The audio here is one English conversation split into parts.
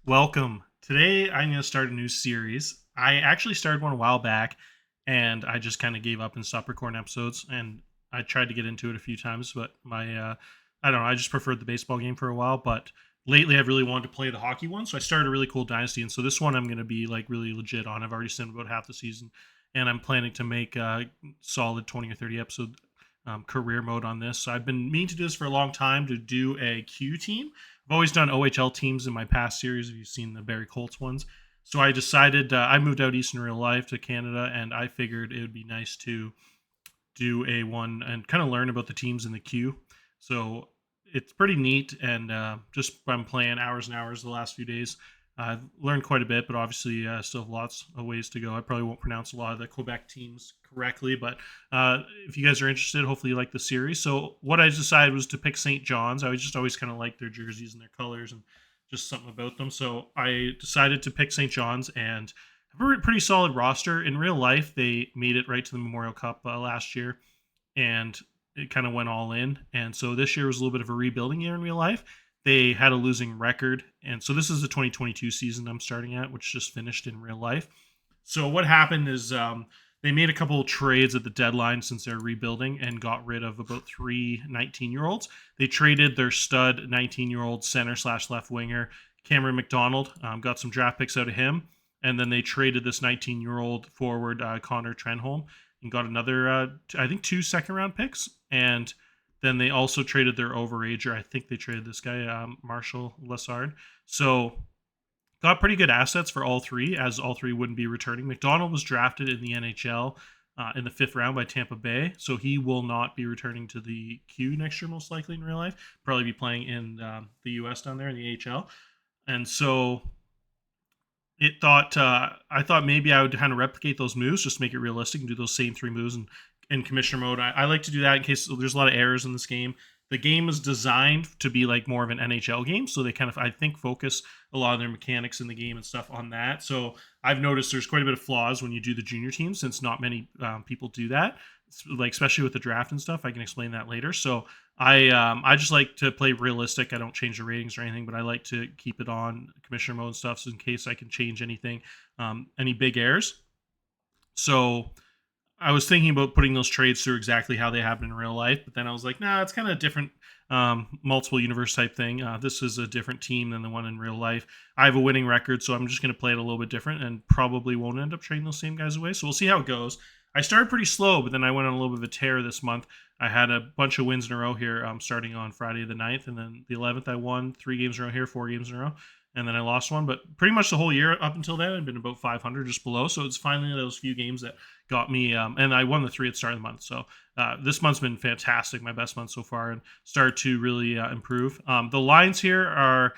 Welcome. Today I'm going to start a new series. I actually started one a while back and I just kind of gave up and stopped recording episodes, and I tried to get into it a few times, but I don't know, I just preferred the baseball game for a while, but lately I've really wanted to play the hockey one, so I started a really cool dynasty, and so this one I'm going to be like really legit on. I've already spent about half the season and I'm planning to make a solid 20 or 30 episode career mode on this. So I've been meaning to do this for a long time, to do a Q team. I've always done OHL teams in my past series, if you've seen the Barry Colts ones. So I decided I moved out east in real life to Canada, and I figured it would be nice to do a one and kind of learn about the teams in the queue. So it's pretty neat, and just I'm playing hours and hours the last few days. I've learned quite a bit, but obviously still have lots of ways to go. I probably won't pronounce a lot of the Quebec teams correctly, but if you guys are interested, hopefully you like the series. So what I decided was to pick St. John's. I just always kind of like their jerseys and their colors and just something about them. So I decided to pick St. John's and have a pretty solid roster. In real life, they made it right to the Memorial Cup last year, and it kind of went all in. And so this year was a little bit of a rebuilding year in real life. They had a losing record, and so this is the 2022 season I'm starting at, which just finished in real life. So what happened is they made a couple of trades at the deadline since they're rebuilding and got rid of about three 19-year-olds. They traded their stud 19-year-old center slash left winger, Cameron McDonald, got some draft picks out of him. And then they traded this 19-year-old forward, Connor Trenholm, and got another, I think, two second-round picks. And then they also traded their overager. I think they traded this guy, Marshall Lessard. So got pretty good assets for all three, as all three wouldn't be returning. McDonald was drafted in the NHL in the fifth round by Tampa Bay, so he will not be returning to the Q next year, most likely in real life. Probably be playing in the US down there in the AHL. And so I thought maybe I would kind of replicate those moves, just make it realistic and do those same three moves in commissioner mode. I like to do that in case there's a lot of errors in this game. The game is designed to be like more of an NHL game, so they kind of, I think, focus a lot of their mechanics in the game and stuff on that. So I've noticed there's quite a bit of flaws when you do the junior team, since not many people do that, like especially with the draft and stuff. I can explain that later. So I just like to play realistic. I don't change the ratings or anything, but I like to keep it on commissioner mode and stuff, so in case I can change anything, any big errors. So I was thinking about putting those trades through exactly how they happen in real life, but then I was like, nah, it's kind of a different multiple universe type thing. This is a different team than the one in real life. I have a winning record, so I'm just going to play it a little bit different and probably won't end up trading those same guys away. So we'll see how it goes. I started pretty slow, but then I went on a little bit of a tear this month. I had a bunch of wins in a row here, starting on Friday the 9th, and then the 11th I won 3 games in a row here, 4 games in a row, and then I lost one. But pretty much the whole year up until then, I'd been about 500, just below. So it's finally those few games that got me, and I won the three at the start of the month. So this month's been fantastic, my best month so far, and started to really improve. The lines here are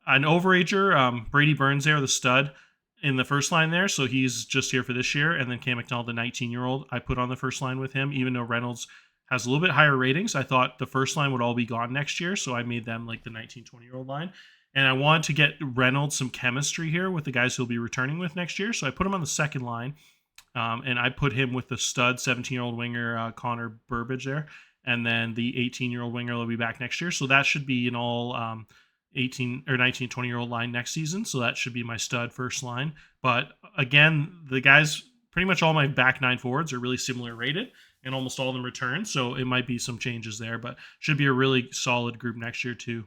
an overager, Brady Burns there, the stud in the first line there. So he's just here for this year. And then Cam McDonald, the 19-year-old, I put on the first line with him, even though Reynolds has a little bit higher ratings. I thought the first line would all be gone next year, so I made them like the 19, 20-year-old line. And I wanted to get Reynolds some chemistry here with the guys he'll be returning with next year. So I put him on the second line, and I put him with the stud 17-year-old winger, Connor Burbage there. And then the 18-year-old winger will be back next year. So that should be an all 18 or 19, 20-year-old line next season. So that should be my stud first line. But again, the guys, pretty much all my back nine forwards are really similar rated, and almost all of them return. So it might be some changes there, but should be a really solid group next year too.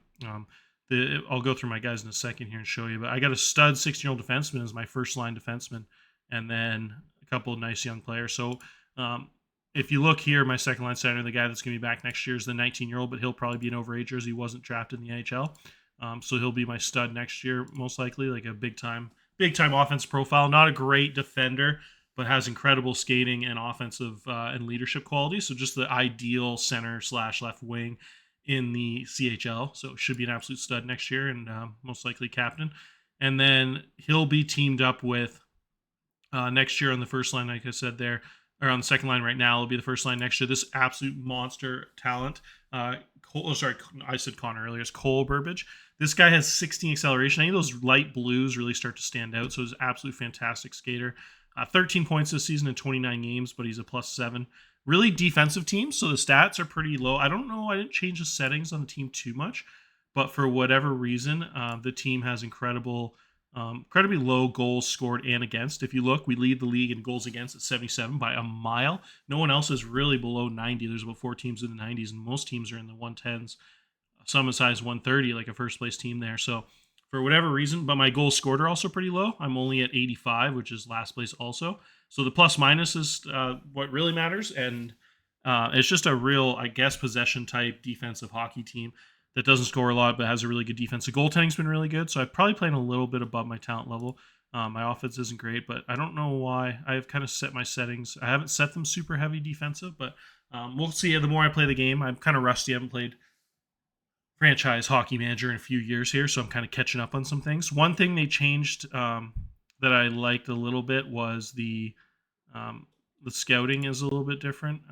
I'll go through my guys in a second here and show you, but I got a stud 16-year-old defenseman as my first line defenseman, and then a couple of nice young players. So if you look here, my second line center, the guy that's going to be back next year is the 19-year-old, but he'll probably be an overager as he wasn't drafted in the NHL. So he'll be my stud next year, most likely, like a big time offense profile. Not a great defender, but has incredible skating and offensive and leadership qualities. So just the ideal center slash left wing in the CHL. So it should be an absolute stud next year, and most likely captain. And then he'll be teamed up with next year on the first line, like I said there, or on the second line right now. It'll be the first line next year. This absolute monster talent. I said Connor earlier. It's Cole Burbage. This guy has 16 acceleration. I think those light blues really start to stand out. So he's an absolute fantastic skater. 13 points this season in 29 games, but he's a +7. Really defensive team, so the stats are pretty low. I don't know. I didn't change the settings on the team too much, but for whatever reason, the team has incredibly low goals scored and against. If you look, we lead the league in goals against at 77 by a mile. No one else is really below 90. There's about 4 teams in the 90s, and most teams are in the 110s. Some as high as 130, like a first place team there. So for whatever reason, but my goals scored are also pretty low. I'm only at 85, which is last place also. So the plus minus is what really matters, and it's just a real, I guess, possession type defensive hockey team that doesn't score a lot but has a really good defense. The goaltending's been really good, so I'm probably playing a little bit above my talent level. My offense isn't great, but I don't know why. I've kind of set my settings. I haven't set them super heavy defensive, but we'll see. The more I play the game, I'm kind of rusty. I haven't played franchise hockey manager in a few years here, so I'm kind of catching up on some things. One thing they changed that I liked a little bit was the scouting is a little bit different.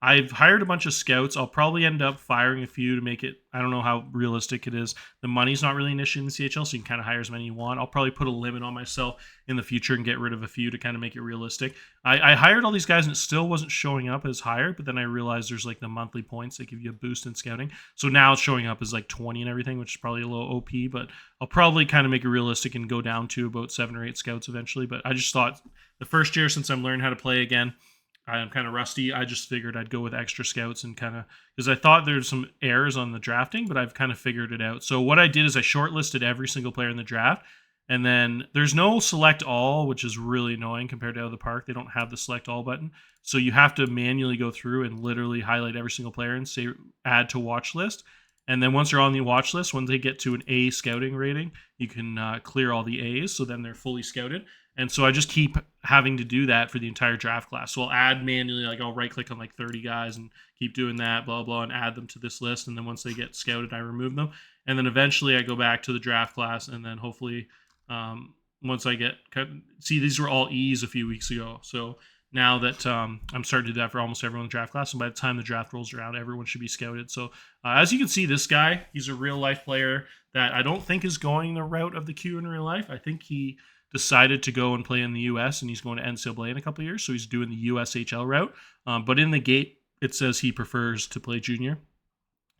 I've hired a bunch of scouts. I'll probably end up firing a few to make it. I don't know how realistic it is. The money's not really an issue in the CHL, so you can kind of hire as many you want. I'll probably put a limit on myself in the future and get rid of a few to kind of make it realistic. I hired all these guys and it still wasn't showing up as hired, but then I realized there's like the monthly points that give you a boost in scouting. So now it's showing up as like 20 and everything, which is probably a little OP, but I'll probably kind of make it realistic and go down to about 7 or 8 scouts eventually. But I just thought the first year, since I'm learning how to play again, I'm kind of rusty. I just figured I'd go with extra scouts and kind of, because I thought there's some errors on the drafting, but I've kind of figured it out. So what I did is I shortlisted every single player in the draft, and then there's no select all, which is really annoying compared to the park. They don't have the select all button. So you have to manually go through and literally highlight every single player and say add to watch list. And then once they're on the watch list, when they get to an A scouting rating, you can clear all the A's. So then they're fully scouted. And so I just keep having to do that for the entire draft class. So I'll add manually, like I'll right click on like 30 guys and keep doing that, blah, blah, and add them to this list. And then once they get scouted, I remove them. And then eventually I go back to the draft class. And then hopefully once I get, see, these were all E's a few weeks ago. So now that I'm starting to do that for almost everyone in the draft class. And by the time the draft rolls around, everyone should be scouted. So as you can see, this guy, he's a real life player that I don't think is going the route of the Q in real life. I think he decided to go and play in the U.S. and he's going to NCAA in a couple of years, so he's doing the USHL route. But in the gate, it says he prefers to play junior,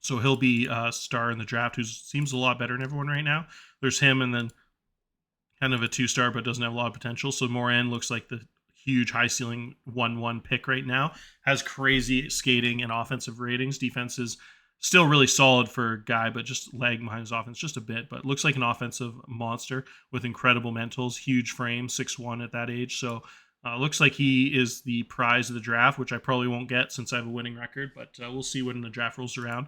so he'll be a star in the draft. Who seems a lot better than everyone right now. There's him, and then kind of a 2-star, but doesn't have a lot of potential. So Moran looks like the huge high ceiling 1-1 pick right now. Has crazy skating and offensive ratings. Defense is still really solid for a guy, but just lagging behind his offense just a bit. But looks like an offensive monster with incredible mentals, huge frame, 6'1" at that age. So looks like he is the prize of the draft, which I probably won't get since I have a winning record. But we'll see when the draft rolls around.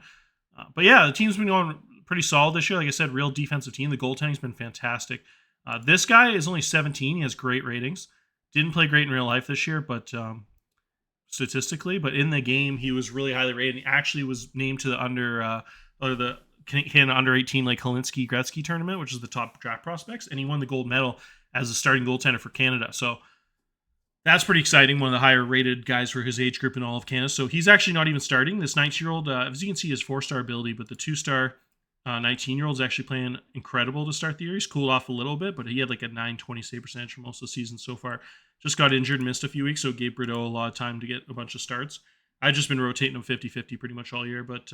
But yeah, the team's been going pretty solid this year. Like I said, real defensive team. The goaltending's been fantastic. This guy is only 17. He has great ratings. Didn't play great in real life this year, but statistically, but in the game he was really highly rated. He actually was named to the Canada under 18 like Holinsky Gretzky tournament, which is the top draft prospects, and he won the gold medal as a starting goaltender for Canada. So that's pretty exciting. One of the higher rated guys for his age group in all of Canada. So he's actually not even starting. This 19-year-old, as you can see, his 4-star ability, but the 2-star 19-year-old is actually playing incredible to start the year. He's cooled off a little bit, but he had like a 920 save percentage for most of the season so far. Just got injured, missed a few weeks, so it gave Bordeaux a lot of time to get a bunch of starts. I've just been rotating him 50-50 pretty much all year. But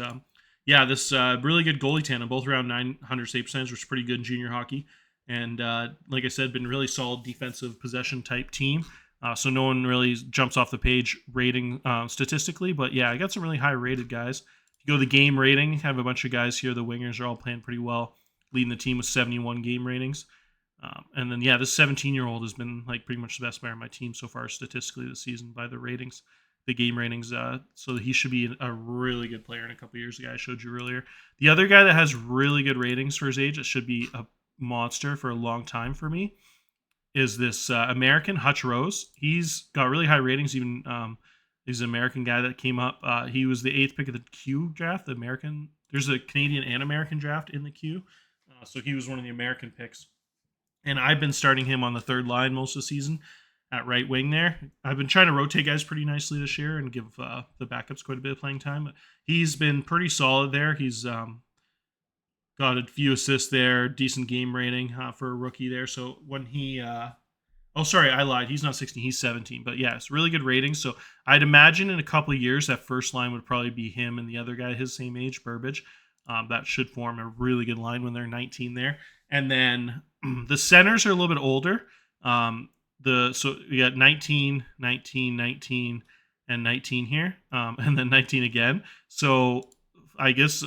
yeah, this really good goalie tandem, both around 900 save percentage, which is pretty good in junior hockey. And like I said, been really solid defensive possession type team. So no one really jumps off the page rating statistically. But yeah, I got some really high rated guys. If you go to the game rating, have a bunch of guys here. The wingers are all playing pretty well, leading the team with 71 game ratings. And then, yeah, this 17-year-old has been like pretty much the best player on my team so far statistically this season by the ratings, the game ratings. So he should be a really good player in a couple of years, the guy I showed you earlier. The other guy that has really good ratings for his age, it should be a monster for a long time for me, is this American, Hutch Rose. He's got really high ratings, even he's an American guy that came up. He was the 8th pick of the Q draft, the American. There's a Canadian and American draft in the Q. So he was one of the American picks. And I've been starting him on the third line most of the season at right wing there. I've been trying to rotate guys pretty nicely this year and give the backups quite a bit of playing time. But he's been pretty solid there. He's got a few assists there, decent game rating for a rookie there. So when he... oh, sorry, I lied. He's not 16. He's 17. But yeah, it's really good ratings. So I'd imagine in a couple of years that first line would probably be him and the other guy his same age, Burbage. That should form a really good line when they're 19 there. And then the centers are a little bit older. So we got 19, 19, 19, and 19 here, and then 19 again. So I guess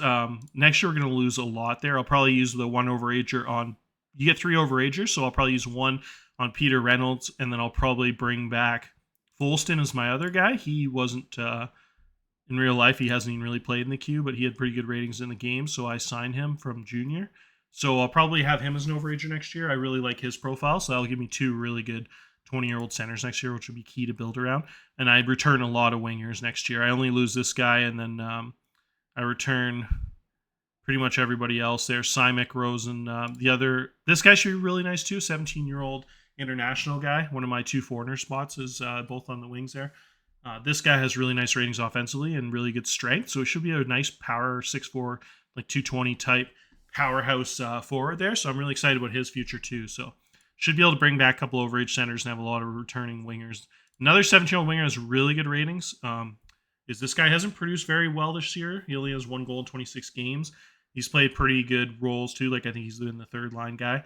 next year we're going to lose a lot there. I'll probably use the one overager on. You get 3 overagers, so I'll probably use one on Peter Reynolds, and then I'll probably bring back Folston as my other guy. He wasn't in real life. He hasn't even really played in the Q, but he had pretty good ratings in the game, so I signed him from junior. So I'll probably have him as an overager next year. I really like his profile, so that'll give me 2 really good 20-year-old centers next year, which will be key to build around. And I return a lot of wingers next year. I only lose this guy, and then I return pretty much everybody else there. Simek, Rosen, this guy should be really nice too. 17-year-old international guy. One of my 2 foreigner spots is both on the wings there. This guy has really nice ratings offensively and really good strength, so it should be a nice power 6'4", like 220 type powerhouse forward there. So I'm really excited about his future too. So should be able to bring back a couple overage centers and have a lot of returning wingers. Another 17-year-old winger has really good ratings. Is this guy hasn't produced very well this year. He only has 1 goal in 26 games. He's played pretty good roles too. Like I think he's been the third line guy.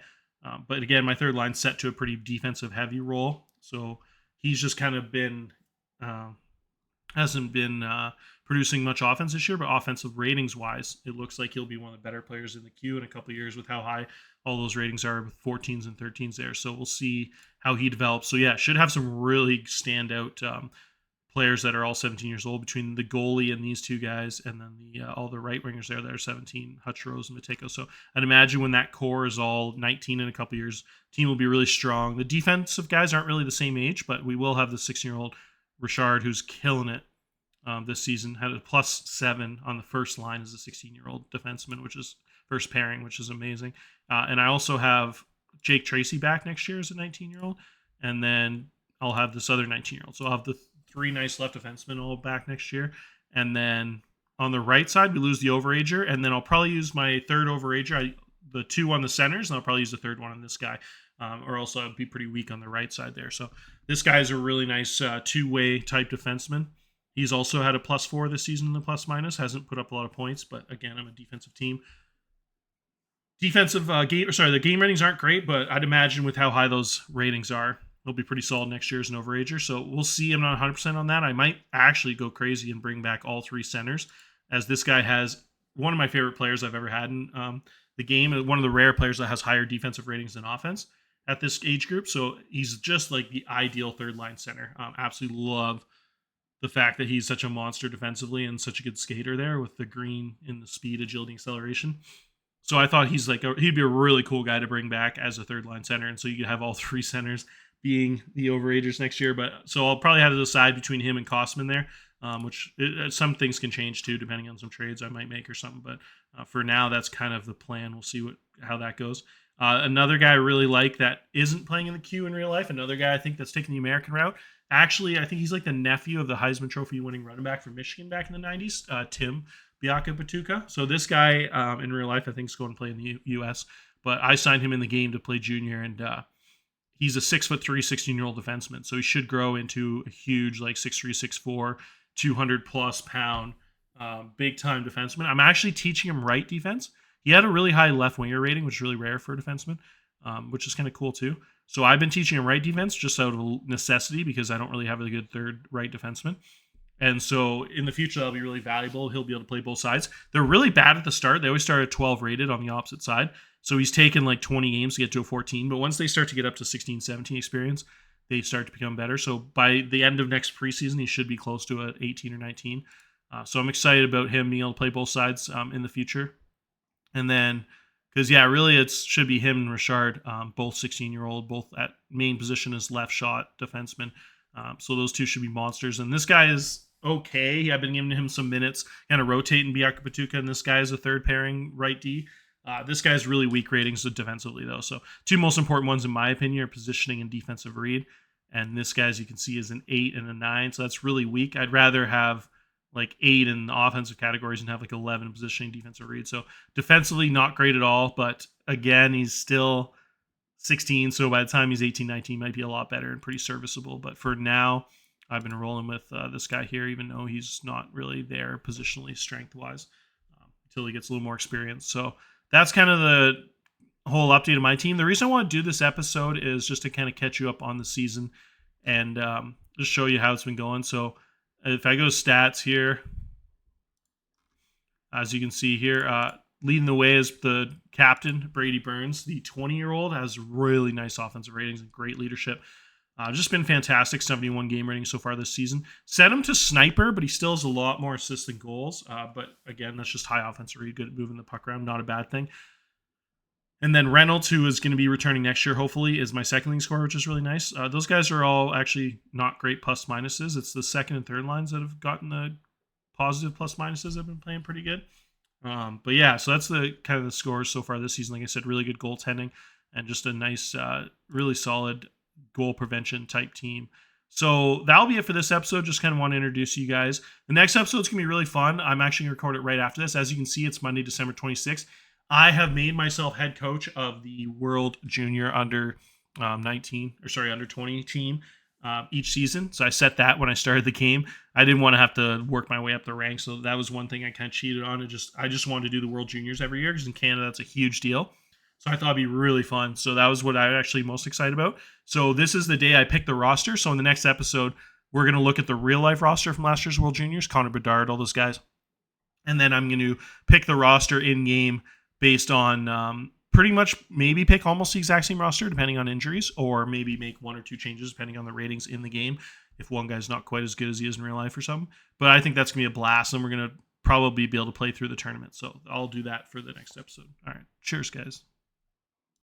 But again, my third line's set to a pretty defensive heavy role. So he's just kind of been hasn't been producing much offense this year, but offensive ratings wise, it looks like he'll be one of the better players in the queue in a couple of years with how high all those ratings are with 14s and 13s there. So we'll see how he develops. So yeah, should have some really standout players that are all 17 years old between the goalie and these 2 guys, and then all the right wingers there that are 17, Hutch, Rose, and Mateko. So I'd imagine when that core is all 19 in a couple years, team will be really strong. The defensive guys aren't really the same age, but we will have the 16-year-old Richard, who's killing it this season, had a +7 on the first line as a 16-year-old defenseman, which is first pairing, which is amazing. And I also have Jake Tracy back next year as a 19-year-old, and then I'll have this other 19-year-old. So I'll have the 3 nice left defensemen all back next year. And then on the right side, we lose the overager, and then I'll probably use my third overager, the 2 on the centers, and I'll probably use the third one on this guy. Or else I'd be pretty weak on the right side there. So this guy's a really nice 2-way type defenseman. He's also had a +4 this season in the plus-minus. Hasn't put up a lot of points, but again, I'm a defensive team. The game ratings aren't great, but I'd imagine with how high those ratings are, they'll be pretty solid next year as an overager. So we'll see. I'm not 100% on that. I might actually go crazy and bring back all 3 centers, as this guy has one of my favorite players I've ever had in the game. One of the rare players that has higher defensive ratings than offense at this age group. So he's just like the ideal third line center. Absolutely love the fact that he's such a monster defensively and such a good skater there with the green and the speed, agility, acceleration. So I thought he'd be a really cool guy to bring back as a third line center. And so you could have all 3 centers being the overagers next year. But so I'll probably have to decide between him and Kosman there, some things can change too, depending on some trades I might make or something. But for now, that's kind of the plan. We'll see how that goes. Another guy I really like that isn't playing in the queue in real life. Another guy I think that's taking the American route. Actually, I think he's like the nephew of the Heisman Trophy winning running back from Michigan back in the 90s, Tim Biaka-Patuka. So this guy in real life I think is going to play in the U.S., but I signed him in the game to play junior, and he's a 6'3", 16-year-old defenseman. So he should grow into a huge 6'3", 6'4", 200-plus pound big-time defenseman. I'm actually teaching him right defense. He had a really high left winger rating, which is really rare for a defenseman, which is kind of cool too. So I've been teaching him right defense just out of necessity because I don't really have a good third right defenseman. And so in the future, that'll be really valuable. He'll be able to play both sides. They're really bad at the start. They always start at 12 rated on the opposite side. So he's taken 20 games to get to a 14. But once they start to get up to 16, 17 experience, they start to become better. So by the end of next preseason, he should be close to an 18 or 19. So I'm excited about him being able to play both sides in the future. And then, because, really it should be him and Richard, both 16-year-old, both at main position as left shot defenseman. So those two should be monsters. And this guy is okay. I've been giving him some minutes, kind of rotating Biaka-Patuka, and this guy is a third pairing right D. This guy's really weak ratings defensively, though. So 2 most important ones, in my opinion, are positioning and defensive read. And this guy, as you can see, is an 8 and a 9. So that's really weak. I'd rather have 8 in the offensive categories and have 11 positioning defensive read. So defensively, not great at all. But again, he's still 16. So by the time he's 18, 19, might be a lot better and pretty serviceable. But for now, I've been rolling with this guy here, even though he's not really there positionally strength-wise. until he gets a little more experience. So that's kind of the whole update of my team. The reason I want to do this episode is just to kind of catch you up on the season and just show you how it's been going. So if I go to stats here, as you can see here, leading the way is the captain, Brady Burns. The 20-year-old has really nice offensive ratings and great leadership. Just been fantastic. 71 game rating so far this season. Set him to sniper, but he still has a lot more assists than goals. But again, that's just high offensive rate. Good at moving the puck around. Not a bad thing. And then Reynolds, who is going to be returning next year, hopefully, is my second leading scorer, which is really nice. Those guys are all actually not great plus minuses. It's the second and third lines that have gotten the positive plus minuses. Have been playing pretty good. But yeah, so that's the kind of the scores so far this season. Like I said, really good goaltending and just a nice, really solid goal prevention type team. So that'll be it for this episode. Just kind of want to introduce you guys. The next episode's going to be really fun. I'm actually going to record it right after this. As you can see, it's Monday, December 26th. I have made myself head coach of the World Junior under 20 team each season. So I set that when I started the game. I didn't want to have to work my way up the ranks. So that was one thing I kind of cheated on. I just wanted to do the World Juniors every year because in Canada, that's a huge deal. So I thought it'd be really fun. So that was what I was actually most excited about. So this is the day I picked the roster. So in the next episode, we're going to look at the real life roster from last year's World Juniors, Connor Bedard, all those guys. And then I'm going to pick the roster in game based on pretty much maybe pick almost the exact same roster depending on injuries, or maybe make one or two changes depending on the ratings in the game if one guy's not quite as good as he is in real life or something. But I think that's going to be a blast, and we're going to probably be able to play through the tournament. So I'll do that for the next episode. All right. Cheers, guys.